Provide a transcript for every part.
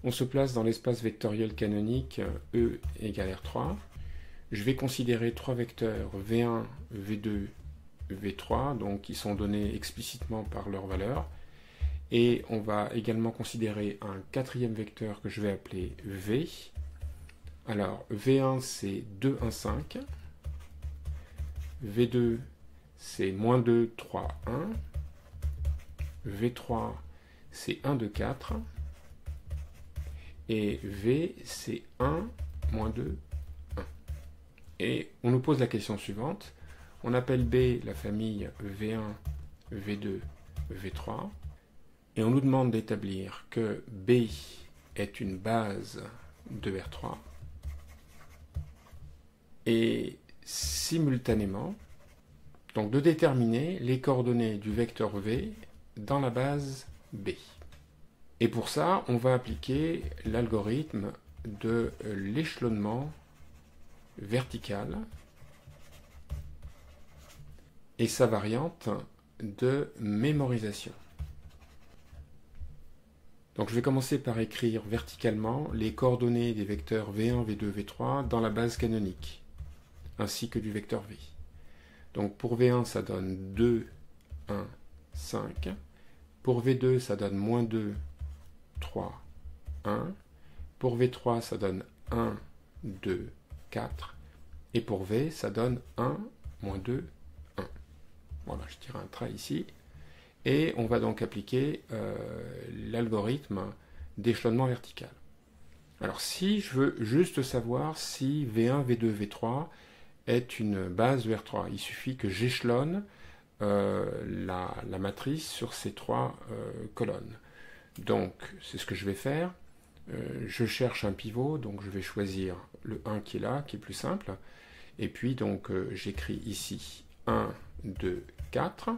On se place dans l'espace vectoriel canonique E égale R3. Je vais considérer trois vecteurs V1, V2, V3, donc qui sont donnés explicitement par leur valeur. Et on va également considérer un quatrième vecteur que je vais appeler V. Alors, V1, c'est 2, 1, 5. V2, c'est moins 2, 3, 1. V3, c'est 1, 2, 4. Et V, c'est 1, moins 2, 1. Et on nous pose la question suivante. On appelle B la famille V1, V2, V3. Et on nous demande d'établir que B est une base de R3. Et simultanément, donc de déterminer les coordonnées du vecteur V dans la base B. Et pour ça, on va appliquer l'algorithme de l'échelonnement vertical et sa variante de mémorisation. Donc je vais commencer par écrire verticalement les coordonnées des vecteurs V1, V2, V3 dans la base canonique, ainsi que du vecteur V. Donc pour V1, ça donne 2, 1, 5. Pour V2, ça donne moins 2, 3, 1. Pour V3, ça donne 1, 2, 4. Et pour V, ça donne 1, moins 2, 1. Voilà, je tire un trait ici. Et on va donc appliquer l'algorithme d'échelonnement vertical. Alors si je veux juste savoir si V1, V2, V3 est une base de R3, il suffit que j'échelonne la matrice sur ces trois colonnes. Donc c'est ce que je vais faire. Je cherche un pivot, donc je vais choisir le 1 qui est là, qui est plus simple. Et puis donc j'écris ici 1, 2, 4.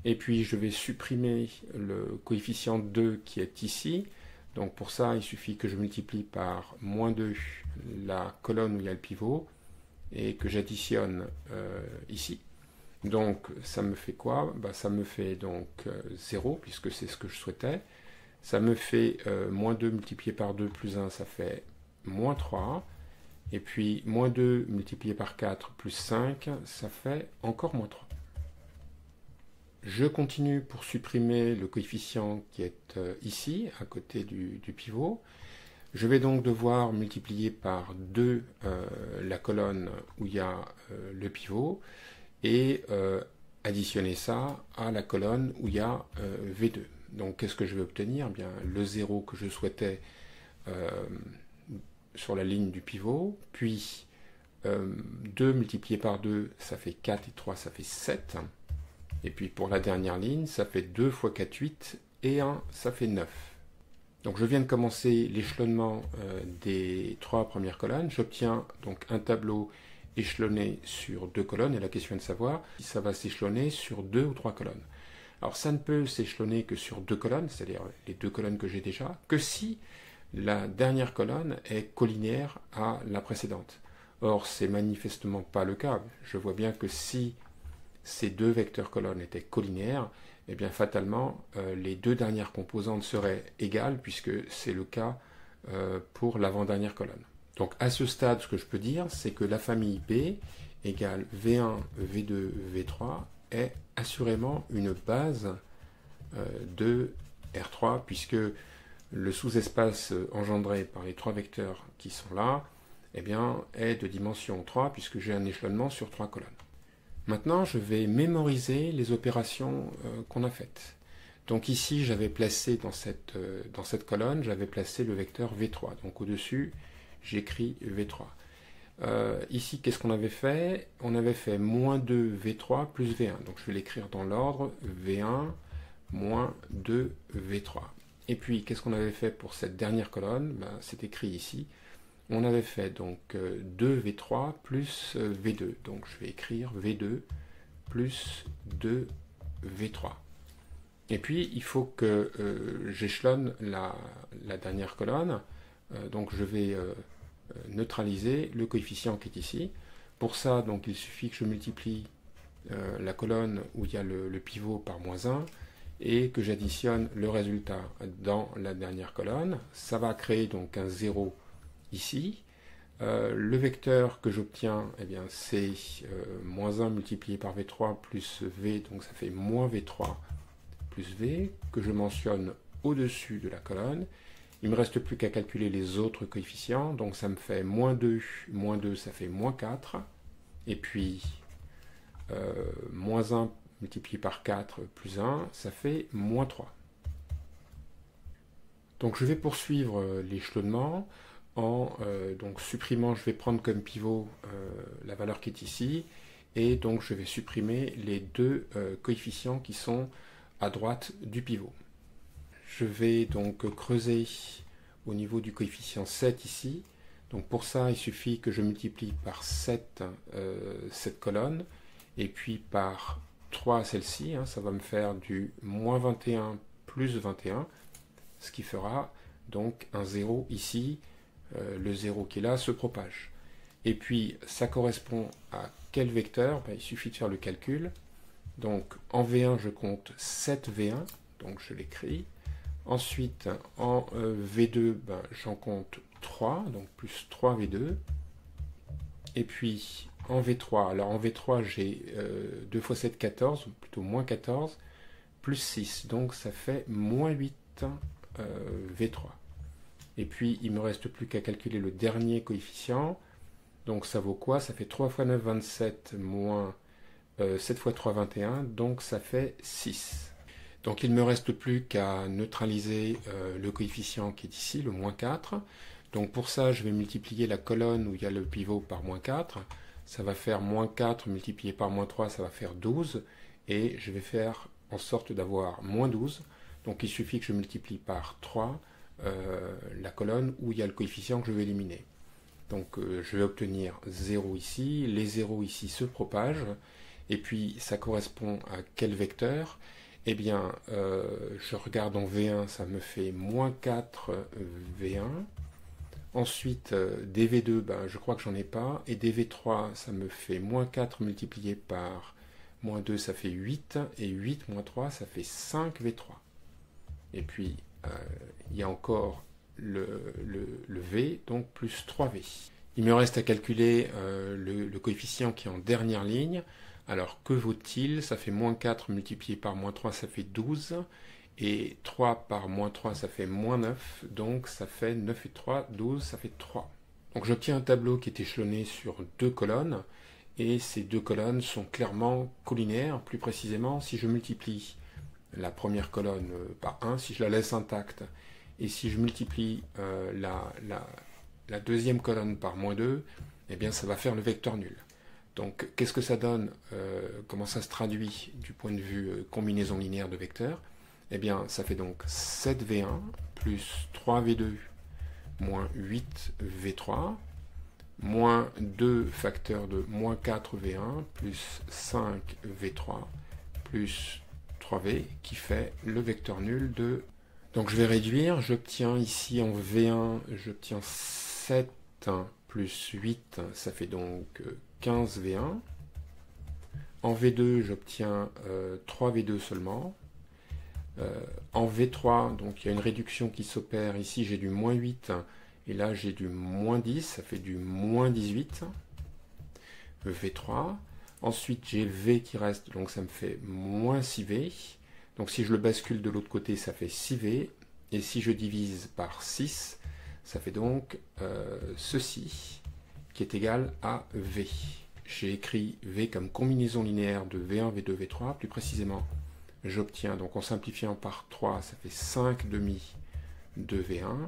Et puis je vais supprimer le coefficient 2 qui est ici. Donc pour ça, il suffit que je multiplie par moins 2 la colonne où il y a le pivot et que j'additionne ici. Donc ça me fait quoi? Ça me fait donc 0 puisque c'est ce que je souhaitais. Ça me fait moins 2 multiplié par 2 plus 1, ça fait moins 3. Et puis moins 2 multiplié par 4 plus 5, ça fait encore moins 3. Je continue pour supprimer le coefficient qui est ici, à côté du pivot. Je vais donc devoir multiplier par 2 la colonne où il y a le pivot et additionner ça à la colonne où il y a V2. Donc qu'est-ce que je vais obtenir? Eh bien, le 0 que je souhaitais sur la ligne du pivot, puis 2 multiplié par 2, ça fait 4 et 3, ça fait 7. Et puis pour la dernière ligne, ça fait 2 fois 4, 8, et 1, ça fait 9. Donc je viens de commencer l'échelonnement des trois premières colonnes. J'obtiens donc un tableau échelonné sur 2 colonnes, et la question est de savoir si ça va s'échelonner sur 2 ou 3 colonnes. Alors ça ne peut s'échelonner que sur 2 colonnes, c'est-à-dire les 2 colonnes que j'ai déjà, que si la dernière colonne est collinéaire à la précédente. Or, c'est manifestement pas le cas. Je vois bien que si ces deux vecteurs colonnes étaient collinéaires, eh bien fatalement, les deux dernières composantes seraient égales, puisque c'est le cas pour l'avant-dernière colonne. Donc à ce stade, ce que je peux dire, c'est que la famille B égale V1, V2, V3 est assurément une base de R3, puisque le sous-espace engendré par les trois vecteurs qui sont là, eh bien, est de dimension 3, puisque j'ai un échelonnement sur 3 colonnes. Maintenant, je vais mémoriser les opérations qu'on a faites. Donc ici, j'avais placé dans cette colonne, j'avais placé le vecteur V3. Donc au-dessus, j'écris V3. Ici, qu'est-ce qu'on avait fait? On avait fait moins 2 V3 plus V1. Donc je vais l'écrire dans l'ordre V1 moins 2 V3. Et puis, qu'est-ce qu'on avait fait pour cette dernière colonne? C'est écrit ici. On avait fait donc 2 V3 plus V2. Donc je vais écrire V2 plus 2 V3. Et puis il faut que j'échelonne la dernière colonne. Donc je vais neutraliser le coefficient qui est ici. Pour ça, donc, il suffit que je multiplie la colonne où il y a le pivot par moins 1. et que j'additionne le résultat dans la dernière colonne. Ça va créer donc un 0 ici. Le vecteur que j'obtiens, eh bien, c'est moins 1 multiplié par V3 plus V, donc ça fait moins V3 plus V, que je mentionne au-dessus de la colonne. Il ne me reste plus qu'à calculer les autres coefficients, donc ça me fait moins 2 ça fait moins 4, et puis moins 1 multiplié par 4 plus 1, ça fait moins 3. Donc je vais poursuivre l'échelonnement en donc supprimant, je vais prendre comme pivot la valeur qui est ici, et donc je vais supprimer les deux coefficients qui sont à droite du pivot. Je vais donc creuser au niveau du coefficient 7 ici. Donc pour ça, il suffit que je multiplie par 7 cette colonne, et puis par 3 celle-ci, hein, ça va me faire du moins 21 plus 21, ce qui fera donc un 0 ici. Le 0 qui est là se propage. Et puis, ça correspond à quel vecteur? Il suffit de faire le calcul. Donc, en V1, je compte 7 V1, donc je l'écris. Ensuite, en V2, j'en compte 3, donc plus 3 V2. Et puis, en V3, alors en V3, j'ai 2 fois 7, 14, ou plutôt moins 14, plus 6, donc ça fait moins 8 V3. Et puis, il ne me reste plus qu'à calculer le dernier coefficient. Donc, ça vaut quoi? Ça fait 3 fois 9, 27, moins 7 fois 3, 21. Donc, ça fait 6. Donc, il ne me reste plus qu'à neutraliser le coefficient qui est ici, le moins 4. Donc, pour ça, je vais multiplier la colonne où il y a le pivot par moins 4. Ça va faire moins 4 multiplié par moins 3, ça va faire 12. Et je vais faire en sorte d'avoir moins 12. Donc, il suffit que je multiplie par 3. La colonne où il y a le coefficient que je vais éliminer. Donc je vais obtenir 0 ici, les 0 ici se propagent, et puis ça correspond à quel vecteur? Eh bien, je regarde en V1, ça me fait moins 4 V1. Ensuite, des V2, je crois que j'en ai pas, et des V3, ça me fait moins 4 multiplié par moins 2, ça fait 8, et 8 moins 3, ça fait 5 V3. Et puis, il y a encore le V, donc plus 3V. Il me reste à calculer le coefficient qui est en dernière ligne. Alors, que vaut-il? Ça fait moins 4 multiplié par moins 3, ça fait 12. Et 3 par moins 3, ça fait moins 9. Donc, ça fait 9 et 3, 12, ça fait 3. Donc, j'obtiens un tableau qui est échelonné sur deux colonnes. Et ces deux colonnes sont clairement collinaires. Plus précisément, si je multiplie la première colonne par 1, si je la laisse intacte, et si je multiplie la deuxième colonne par moins 2, eh bien ça va faire le vecteur nul. Donc qu'est-ce que ça donne, comment ça se traduit du point de vue combinaison linéaire de vecteurs? Eh bien ça fait donc 7V1 plus 3V2 moins 8V3 moins 2 facteur de moins 4V1 plus 5V3 plus 3V qui fait le vecteur nul de... Donc je vais réduire, j'obtiens ici en V1, j'obtiens 7 plus 8, ça fait donc 15 V1. En V2, j'obtiens 3 V2 seulement. En V3, donc il y a une réduction qui s'opère, ici j'ai du moins 8, et là j'ai du moins 10, ça fait du moins 18. V3. Ensuite, j'ai V qui reste, donc ça me fait moins 6V. Donc si je le bascule de l'autre côté, ça fait 6V. Et si je divise par 6, ça fait donc ceci, qui est égal à V. J'ai écrit V comme combinaison linéaire de V1, V2, V3. Plus précisément, j'obtiens, donc en simplifiant par 3, ça fait 5 demi de V1,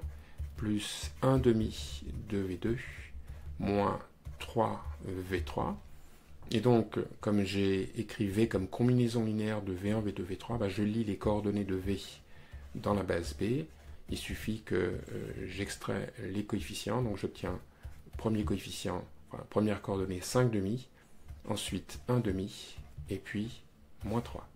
plus 1 demi de V2, moins 3 V3. Et donc, comme j'ai écrit V comme combinaison linéaire de V1, V2, V3, je lis les coordonnées de V dans la base B. Il suffit que j'extrais les coefficients. Donc j'obtiens premier coefficient, première coordonnée 5 demi, ensuite 1 demi, et puis moins 3.